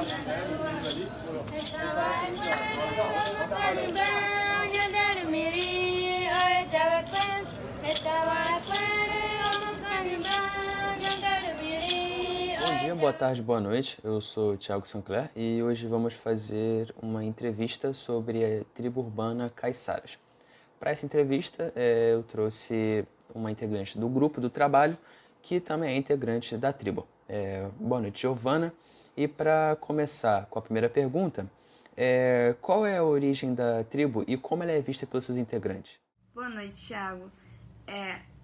Bom dia, boa tarde, boa noite. Eu sou o Thiago Sinclair e hoje vamos fazer uma entrevista sobre a tribo urbana Caiçaras. Para essa entrevista, eu trouxe uma integrante do grupo do trabalho, que também é integrante da tribo. Boa noite, Giovana. E para começar com a primeira pergunta, qual é a origem da tribo e como ela é vista pelos seus integrantes? Boa noite, Thiago.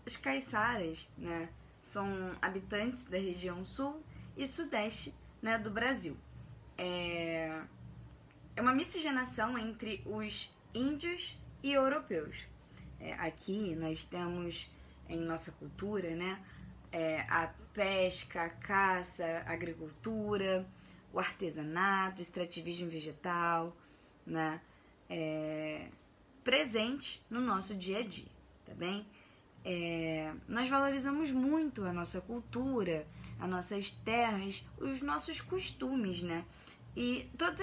Os caiçaras, né, são habitantes da região sul e sudeste, né, do Brasil. É uma miscigenação entre os índios e europeus. Aqui nós temos em nossa cultura, né, a pesca, a caça, a agricultura, o artesanato, o extrativismo vegetal, né, presente no nosso dia a dia, tá bem? Nós valorizamos muito a nossa cultura, as nossas terras, os nossos costumes, né? E todas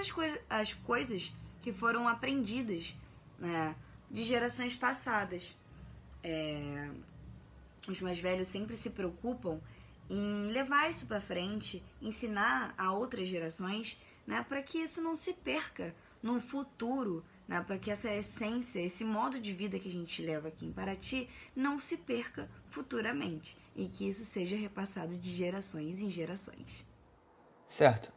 as coisas que foram aprendidas, né, de gerações passadas. Os mais velhos sempre se preocupam em levar isso para frente, ensinar a outras gerações, né, para que isso não se perca no futuro, né, para que essa essência, esse modo de vida que a gente leva aqui em Paraty não se perca futuramente e que isso seja repassado de gerações em gerações. Certo.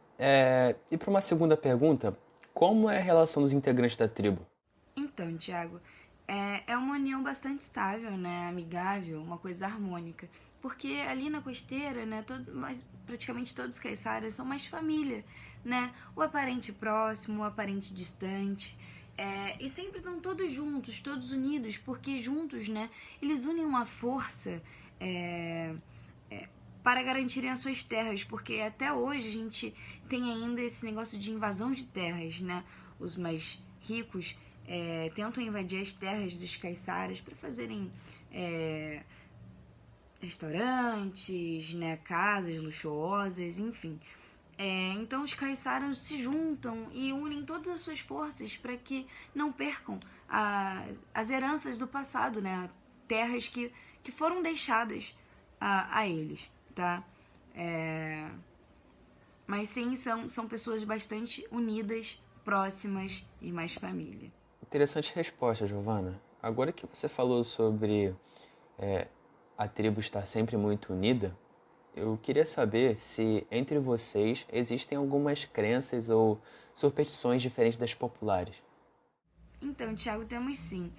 E para uma segunda pergunta, como é a relação dos integrantes da tribo? Então, Tiago, é uma união bastante estável, né, amigável, uma coisa harmônica. Porque ali na costeira, né, praticamente todos os caiçaras são mais família, né? O aparente próximo, o aparente distante. E sempre estão todos juntos, todos unidos, porque juntos, né, eles unem uma força para garantirem as suas terras, porque até hoje a gente tem ainda esse negócio de invasão de terras, né? Os mais ricos tentam invadir as terras dos caiçaras para fazerem restaurantes, né? Casas luxuosas, enfim. Então os caiçaras se juntam e unem todas as suas forças para que não percam as heranças do passado, né? Terras que foram deixadas a eles, tá? Mas sim, são pessoas bastante unidas, próximas e mais família. Interessante resposta, Giovana. Agora que você falou sobre é, a tribo estar sempre muito unida, eu queria saber se entre vocês existem algumas crenças ou superstições diferentes das populares. Então, Tiago, temos sim.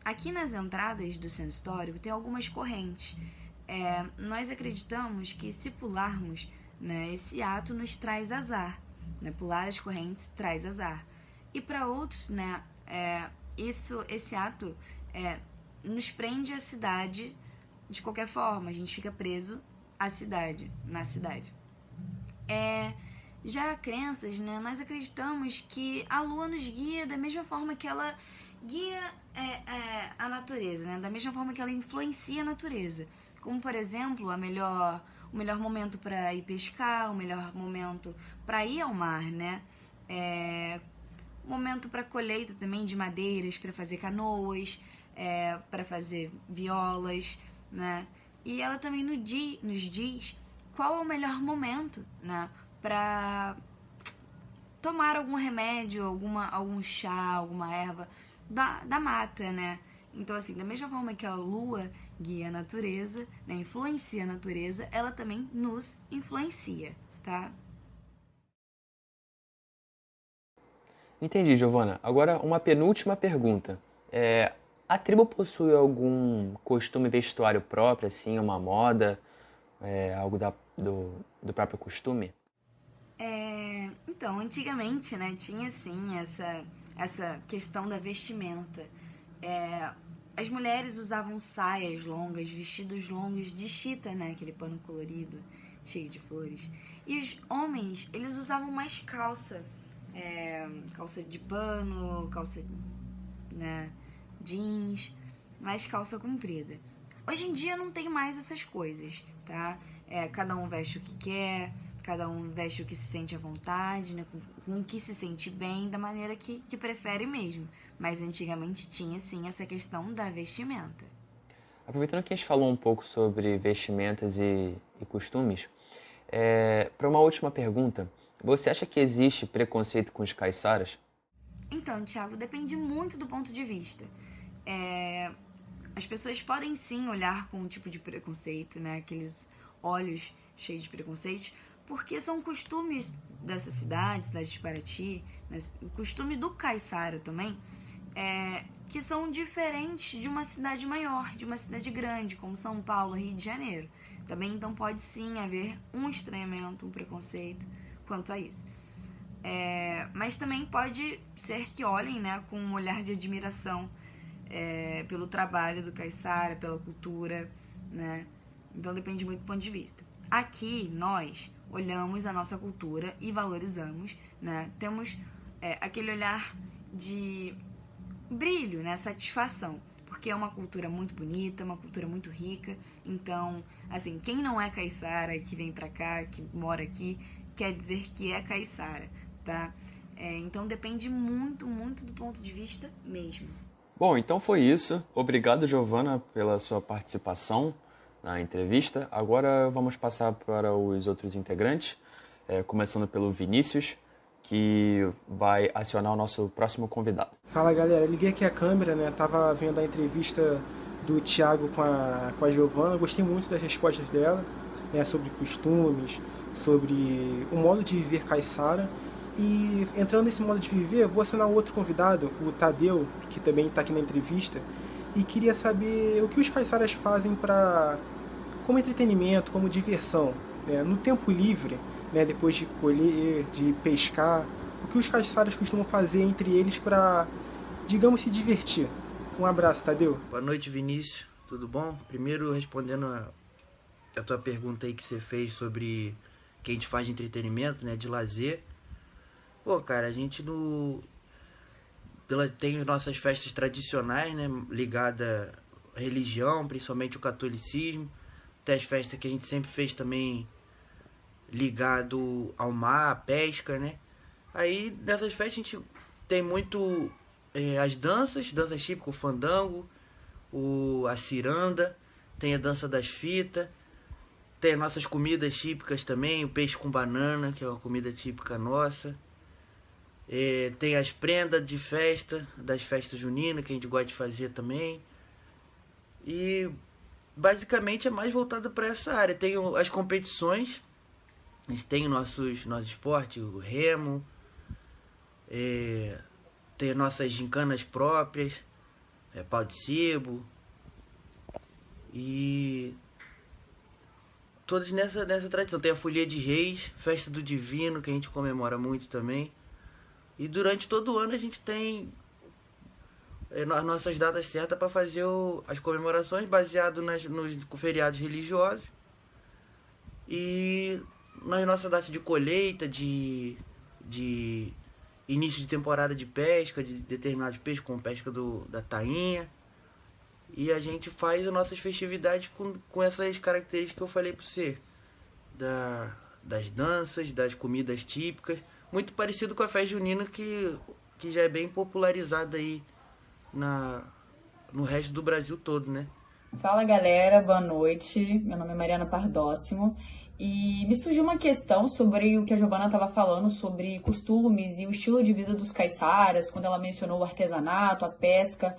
Aqui nas entradas do centro histórico tem algumas correntes. Nós acreditamos que se pularmos, né, esse ato nos traz azar. Né? Pular as correntes traz azar. E para outros, né, esse ato nos prende à cidade de qualquer forma. A gente fica preso à cidade, na cidade. Já crenças, né, nós acreditamos que a lua nos guia da mesma forma que ela guia a natureza, né, da mesma forma que ela influencia a natureza. Como, por exemplo, o melhor momento para ir pescar, o melhor momento para ir ao mar, né? Momento para colheita também de madeiras, para fazer canoas, para fazer violas, né? E ela também nos diz qual é o melhor momento, né, para tomar algum remédio, algum chá, alguma erva da mata, né? Então, assim, da mesma forma que a lua guia a natureza, né, influencia a natureza, ela também nos influencia, tá? Entendi, Giovana. Agora, uma penúltima pergunta. A tribo possui algum costume vestuário próprio, assim, uma moda, algo do próprio costume? Então, antigamente, né, tinha sim essa questão da vestimenta. As mulheres usavam saias longas, vestidos longos de chita, né, aquele pano colorido, cheio de flores. E os homens, eles usavam mais calça, calça de pano, calça, né, jeans, mais calça comprida. Hoje em dia não tem mais essas coisas, tá? Cada um veste o que quer, cada um veste o que se sente à vontade, né? Com o que se sente bem, da maneira que prefere mesmo. Mas antigamente tinha, sim, essa questão da vestimenta. Aproveitando que a gente falou um pouco sobre vestimentas e costumes, para uma última pergunta, você acha que existe preconceito com os caiçaras? Então, Thiago, depende muito do ponto de vista. As pessoas podem sim olhar com um tipo de preconceito, né? Aqueles olhos cheios de preconceitos, porque são costumes dessa cidade de Paraty, né? O costume do caiçara também, que são diferentes de uma cidade maior, de uma cidade grande, como São Paulo, Rio de Janeiro. Também, então, pode sim haver um estranhamento, um preconceito quanto a isso. Mas também pode ser que olhem, né, com um olhar de admiração pelo trabalho do caiçara, pela cultura, né? Então depende muito do ponto de vista. Aqui nós olhamos a nossa cultura e valorizamos, né? Temos aquele olhar de brilho, né? Satisfação, porque é uma cultura muito bonita, uma cultura muito rica. Então, assim, quem não é caiçara, que vem pra cá, que mora aqui, quer dizer que é caiçara, tá? Então depende muito, muito do ponto de vista mesmo. Bom, então foi isso. Obrigado, Giovana, pela sua participação na entrevista. Agora vamos passar para os outros integrantes, começando pelo Vinícius, que vai acionar o nosso próximo convidado. Fala, galera, liguei aqui a câmera, né? Tava vendo a entrevista do Thiago com a Giovana, gostei muito das respostas dela, né? Sobre costumes, sobre o modo de viver caiçara. E entrando nesse modo de viver, vou acionar outro convidado, o Tadeu, que também está aqui na entrevista, e queria saber o que os caiçaras fazem como entretenimento, como diversão, né? No tempo livre, né? Depois de colher, de pescar, o que os caiçaras costumam fazer entre eles para, digamos, se divertir. Um abraço, Tadeu. Boa noite, Vinícius. Tudo bom? Primeiro, respondendo a tua pergunta aí que você fez sobre o que a gente faz de entretenimento, né? De lazer. Pô, cara, a gente tem as nossas festas tradicionais, né? Ligada à religião, principalmente o catolicismo. Tem as festas que a gente sempre fez também ligado ao mar, à pesca, né? Aí, nessas festas, a gente tem muito as danças típicas, o fandango, a ciranda, tem a dança das fitas, tem as nossas comidas típicas também, o peixe com banana, que é uma comida típica nossa. Tem as prendas de festa, das festas juninas, que a gente gosta de fazer também. E basicamente é mais voltado para essa área. Tem as competições, a gente tem nosso esporte, o remo, tem as nossas gincanas próprias, pau de sebo, e todas nessa tradição. Tem a Folia de Reis, Festa do Divino, que a gente comemora muito também. E durante todo o ano a gente tem as nossas datas certas para fazer as comemorações baseado nos feriados religiosos. E nas nossas datas de colheita, de início de temporada de pesca, de determinados peixes, como pesca da tainha. E a gente faz as nossas festividades com essas características que eu falei para você. Das danças, das comidas típicas. Muito parecido com a festa junina que já é bem popularizada aí no resto do Brasil todo, né? Fala, galera, boa noite. Meu nome é Mariana Pardócimo e me surgiu uma questão sobre o que a Giovana estava falando sobre costumes e o estilo de vida dos caiçaras, quando ela mencionou o artesanato, a pesca,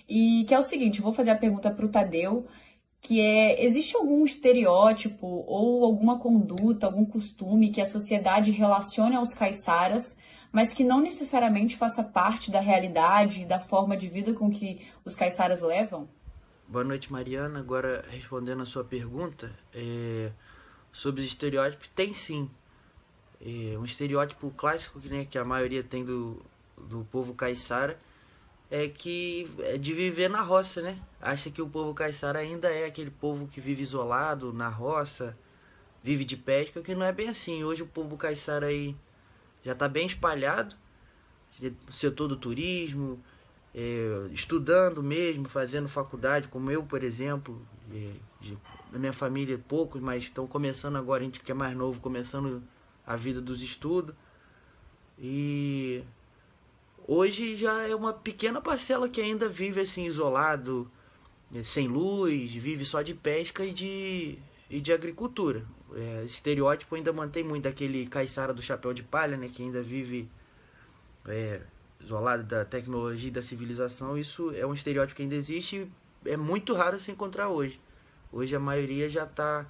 e que é o seguinte, eu vou fazer a pergunta para o Tadeu, que existe algum estereótipo ou alguma conduta, algum costume que a sociedade relacione aos caiçaras, mas que não necessariamente faça parte da realidade e da forma de vida com que os caiçaras levam? Boa noite, Mariana. Agora, respondendo a sua pergunta, sobre os estereótipos, tem sim. Um estereótipo clássico que a maioria tem do povo caiçara é de viver na roça, né? Acha que o povo caiçara ainda é aquele povo que vive isolado na roça, vive de pesca, que não é bem assim. Hoje o povo caiçara aí já está bem espalhado, no setor do turismo, estudando mesmo, fazendo faculdade, como eu, por exemplo, da minha família poucos, mas estão começando agora, a gente que é mais novo, começando a vida dos estudos. E hoje já é uma pequena parcela que ainda vive assim isolado, sem luz, vive só de pesca e de agricultura. Esse estereótipo ainda mantém muito aquele caiçara do chapéu de palha, né, que ainda vive isolado da tecnologia e da civilização. Isso é um estereótipo que ainda existe e é muito raro se encontrar hoje. Hoje a maioria já está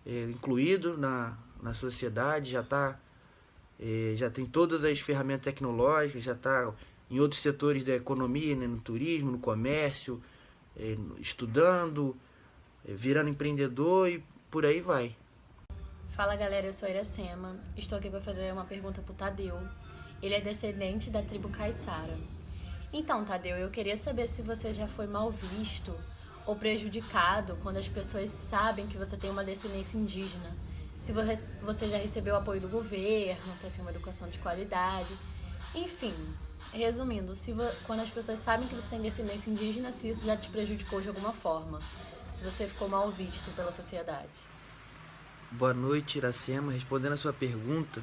incluído na sociedade, já tem todas as ferramentas tecnológicas, já está em outros setores da economia, né, no turismo, no comércio, estudando, virando empreendedor e por aí vai. Fala galera, eu sou a Iracema, estou aqui para fazer uma pergunta para o Tadeu. Ele é descendente da tribo Caiçara. Então, Tadeu, eu queria saber se você já foi mal visto ou prejudicado quando as pessoas sabem que você tem uma descendência indígena. Se você já recebeu apoio do governo para ter uma educação de qualidade. Enfim, resumindo, quando as pessoas sabem que você tem descendência indígena, se isso já te prejudicou de alguma forma. Se você ficou mal visto pela sociedade. Boa noite, Iracema. Respondendo a sua pergunta,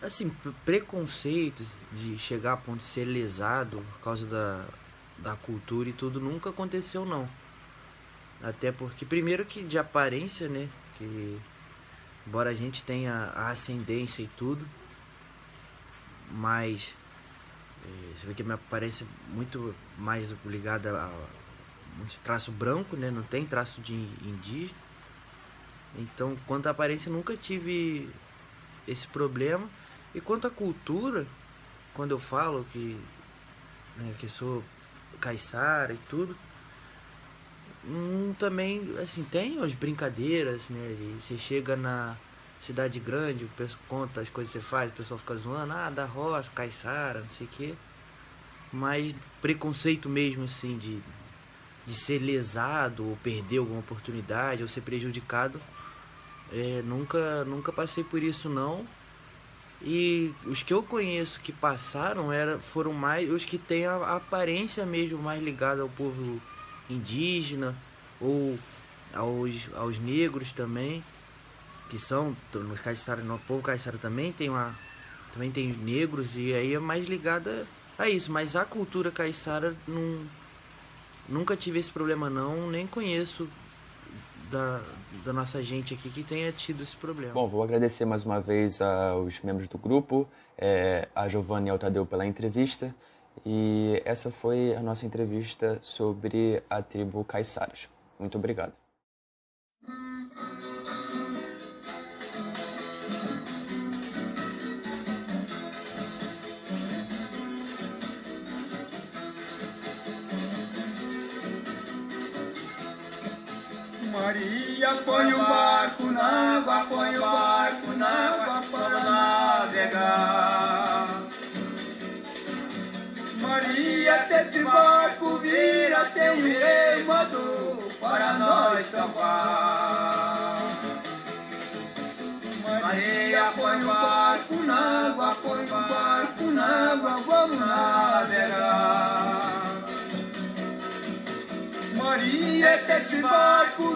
assim, preconceito de chegar a ponto de ser lesado por causa da cultura e tudo nunca aconteceu, não. Até porque, primeiro que de aparência, né, que embora a gente tenha a ascendência e tudo, mas você vê que a minha aparência é muito mais ligada a muito traço branco, né, não tem traço de indígena. Então, quanto à aparência, nunca tive esse problema. E quanto à cultura, quando eu falo que sou caiçara e tudo, também, assim, tem as brincadeiras, né? E você chega na cidade grande, o pessoal conta as coisas que você faz, o pessoal fica zoando, da roça, caiçara, não sei o quê. Mas preconceito mesmo, assim, de ser lesado, ou perder alguma oportunidade, ou ser prejudicado, nunca passei por isso, não. E os que eu conheço que passaram foram mais os que têm a aparência mesmo mais ligada ao povo indígena ou aos negros também, que são nos caiçara, no povo caiçara também tem negros, e aí é mais ligada a isso. Mas a cultura caiçara nunca tive esse problema, não, nem conheço da nossa gente aqui que tenha tido esse problema. Bom, vou agradecer mais uma vez aos membros do grupo, a Giovana e ao Tadeu pela entrevista. E essa foi a nossa entrevista sobre a tribo Caiçaras. Muito obrigado. Maria, põe o barco na água, põe o barco na água para navegar. Maria, tete barco vira, tem um remado para nós salvar. Maria, põe o barco na água, põe o barco na água, vamos navegar. Maria, tete barco